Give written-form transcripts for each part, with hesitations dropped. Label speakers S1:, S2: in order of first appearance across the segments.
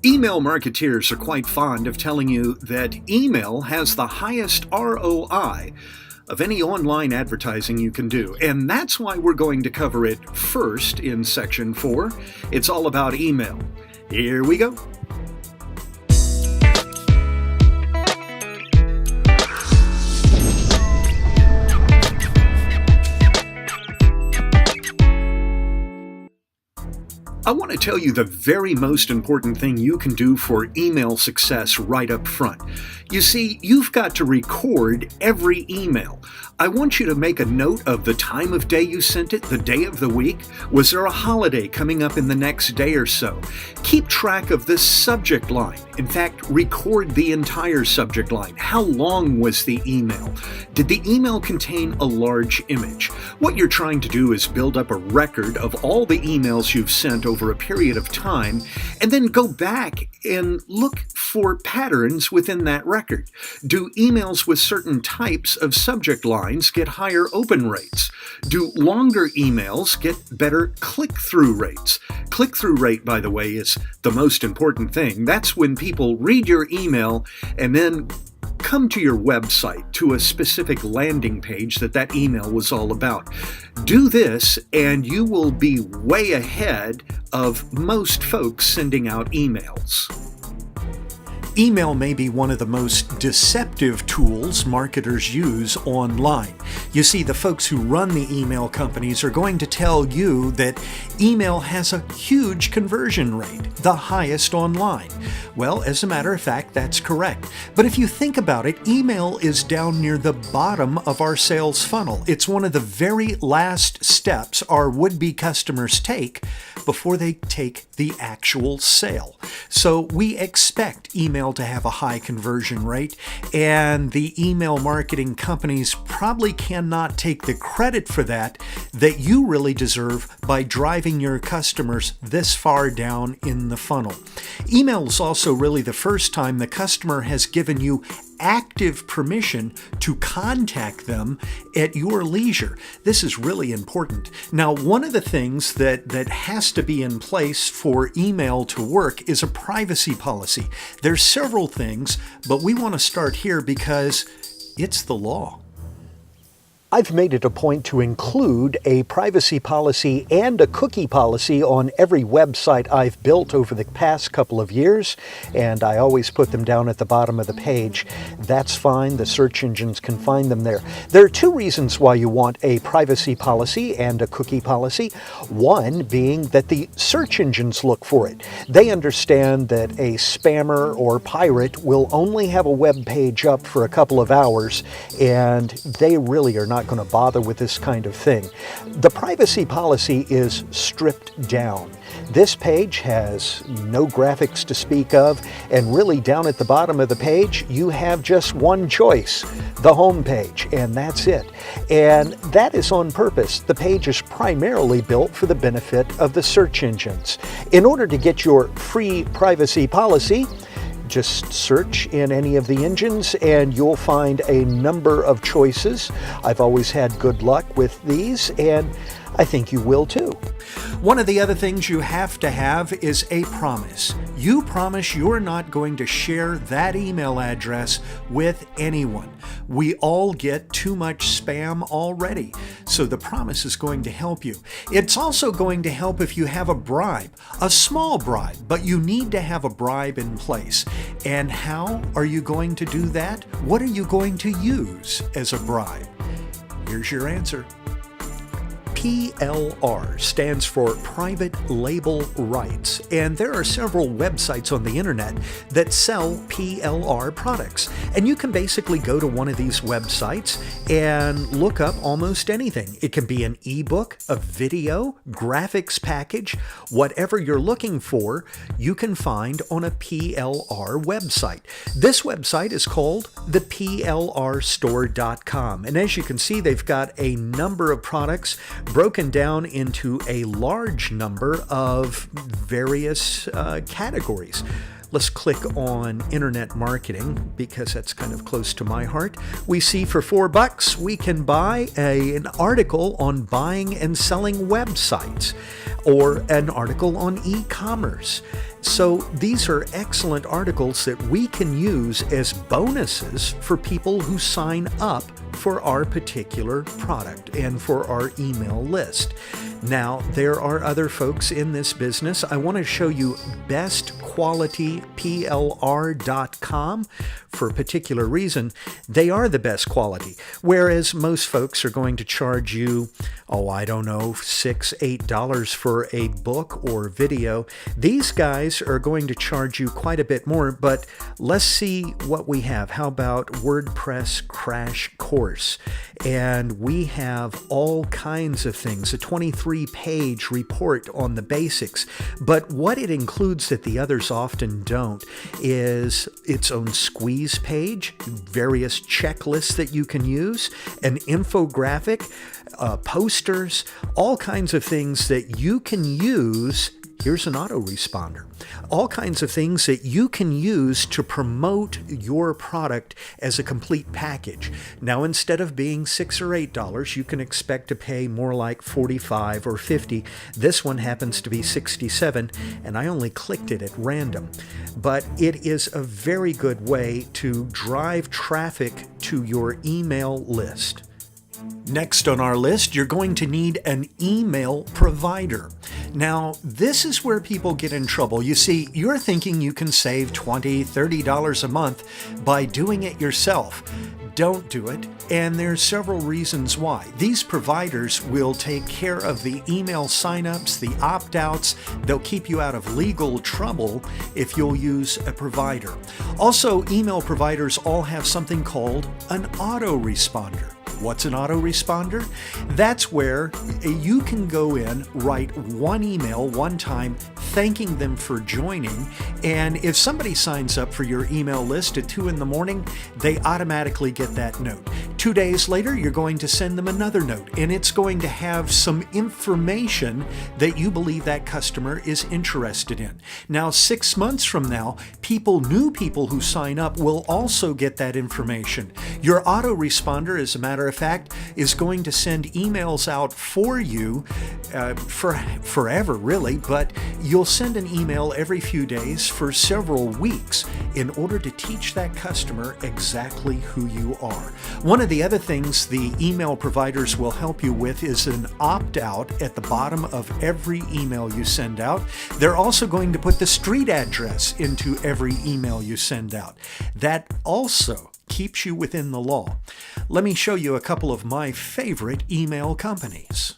S1: Email marketeers are quite fond of telling you that email has the highest ROI of any online advertising you can do. And that's why we're going to cover it first in Section 4. It's all about email. Here we go. I want to tell you the very most important thing you can do for email success right up front. You see, you've got to record every email. I want you to make a note of the time of day you sent it, the day of the week. Was there a holiday coming up in the next day or so? Keep track of the subject line. In fact, record the entire subject line. How long was the email? Did the email contain a large image? What you're trying to do is build up a record of all the emails you've sent over a period of time, and then go back and look for patterns within that record. Do emails with certain types of subject lines get higher open rates? Do longer emails get better click-through rates? Click-through rate, by the way, is the most important thing. That's when people read your email and then come to your website, to a specific landing page that email was all about. Do this and you will be way ahead of most folks sending out emails. Email may be one of the most deceptive tools marketers use online. You see, the folks who run the email companies are going to tell you that email has a huge conversion rate, the highest online. Well, as a matter of fact, that's correct. But if you think about it, email is down near the bottom of our sales funnel. It's one of the very last steps our would-be customers take before they take the actual sale. So we expect email to have a high conversion rate, and the email marketing companies probably cannot take the credit for that you really deserve by driving your customers this far down in the funnel. Email is also really the first time the customer has given you active permission to contact them at your leisure. This is really important. Now, one of the things that has to be in place for email to work is a privacy policy. There's several things, but we want to start here because it's the law. I've made it a point to include a privacy policy and a cookie policy on every website I've built over the past couple of years, and I always put them down at the bottom of the page. That's fine. The search engines can find them there. There are two reasons why you want a privacy policy and a cookie policy. One being that the search engines look for it. They understand that a spammer or pirate will only have a web page up for a couple of hours, and they really are not going to bother with this kind of thing. The privacy policy is stripped down. This page has no graphics to speak of, and really down at the bottom of the page, you have just one choice, the home page, and that's it. And that is on purpose. The page is primarily built for the benefit of the search engines. In order to get your free privacy policy, just search in any of the engines and you'll find a number of choices. I've always had good luck with these, and I think you will too. One of the other things you have to have is a promise. You promise you're not going to share that email address with anyone. We all get too much spam already, so the promise is going to help you. It's also going to help if you have a bribe, a small bribe, but you need to have a bribe in place. And how are you going to do that? What are you going to use as a bribe? Here's your answer. PLR stands for Private Label Rights, and there are several websites on the internet that sell PLR products. And you can basically go to one of these websites and look up almost anything. It can be an ebook, a video, graphics package, whatever you're looking for, you can find on a PLR website. This website is called theplrstore.com, and as you can see, they've got a number of products broken down into a large number of various categories. Let's click on internet marketing because that's kind of close to my heart. We see for $4 we can buy an article on buying and selling websites or an article on e-commerce. So these are excellent articles that we can use as bonuses for people who sign up for our particular product and for our email list. Now, there are other folks in this business. I want to show you bestqualityplr.com for a particular reason. They are the best quality, whereas most folks are going to charge you, $6, $8 for a book or video. These guys are going to charge you quite a bit more, but let's see what we have. How about WordPress Crash Course? And we have all kinds of things, a 23-page report on the basics. But what it includes that the others often don't is its own squeeze page, various checklists that you can use, an infographic, posters, all kinds of things that you can use. Here's an autoresponder. All kinds of things that you can use to promote your product as a complete package. Now, instead of being $6 or $8, you can expect to pay more like $45 or $50. This one happens to be $67, and I only clicked it at random. But it is a very good way to drive traffic to your email list. Next on our list, you're going to need an email provider. Now, this is where people get in trouble. You see, you're thinking you can save $20, $30 a month by doing it yourself. Don't do it, and there's several reasons why. These providers will take care of the email signups, the opt-outs. They'll keep you out of legal trouble if you'll use a provider. Also, email providers all have something called an autoresponder. What's an autoresponder? That's where you can go in, write one email one time, thanking them for joining, and if somebody signs up for your email list at 2 a.m, they automatically get that note. 2 days later, you're going to send them another note, and it's going to have some information that you believe that customer is interested in. Now, 6 months from now, new people who sign up will also get that information. Your autoresponder, as a matter of fact, is going to send emails out for you for forever, really, but you'll send an email every few days for several weeks in order to teach that customer exactly who you are. One of the other things the email providers will help you with is an opt-out at the bottom of every email you send out. They're also going to put the street address into every email you send out. That also keeps you within the law. Let me show you a couple of my favorite email companies.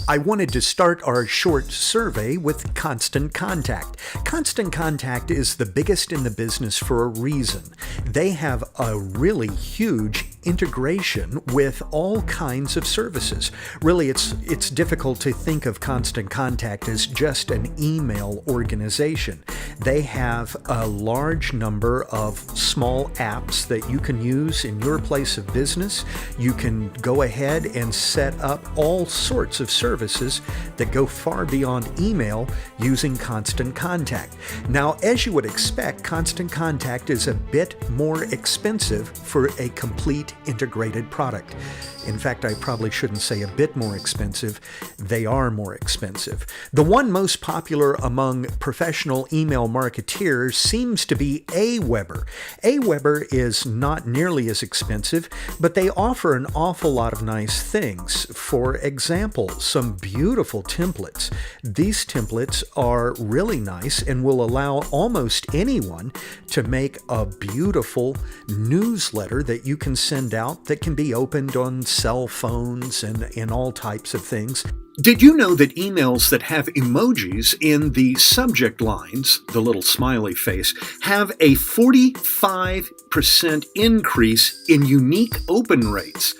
S1: I wanted to start our short survey with Constant Contact. Constant Contact is the biggest in the business for a reason. They have a really huge integration with all kinds of services. Really, it's difficult to think of Constant Contact as just an email organization. They have a large number of small apps that you can use in your place of business. You can go ahead and set up all sorts of services that go far beyond email using Constant Contact. Now, as you would expect, Constant Contact is a bit more expensive for a complete integrated product. In fact, I probably shouldn't say a bit more expensive. They are more expensive. The one most popular among professional email marketeers seems to be Aweber. Aweber is not nearly as expensive, but they offer an awful lot of nice things. For example, some beautiful templates. These templates are really nice and will allow almost anyone to make a beautiful newsletter that you can send out that can be opened on cell phones and all types of things.
S2: Did you know that emails that have emojis in the subject lines, the little smiley face, have a 45% increase in unique open rates?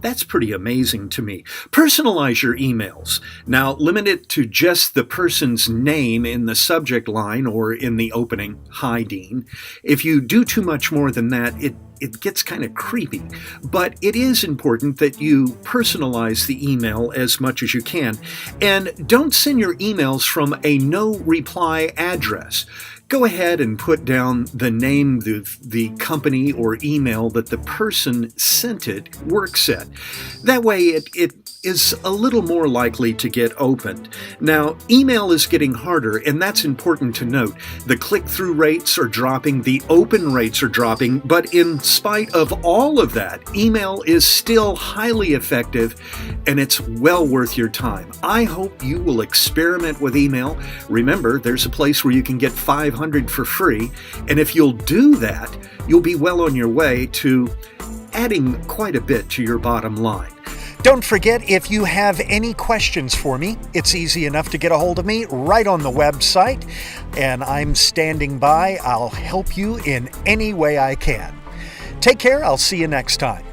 S2: That's pretty amazing to me. Personalize your emails. Now, limit it to just the person's name in the subject line or in the opening, "Hi, Dean." If you do too much more than that, it
S1: it gets kind of creepy. But it is important that you personalize the email as much as you can. And don't send your emails from a no reply address. Go ahead and put down the name the company or email that the person sent it works at. That way it is a little more likely to get opened. Now, email is getting harder, and that's important to note. The click-through rates are dropping, the open rates are dropping, but in spite of all of that, email is still highly effective, and it's well worth your time. I hope you will experiment with email. Remember, there's a place where you can get 500 for free, and if you'll do that, you'll be well on your way to adding quite a bit to your bottom line.
S2: Don't forget, if you have any questions for me, it's easy enough to get a hold of me right on the website, and I'm standing by. I'll help you in any way I can. Take care. I'll see you next time.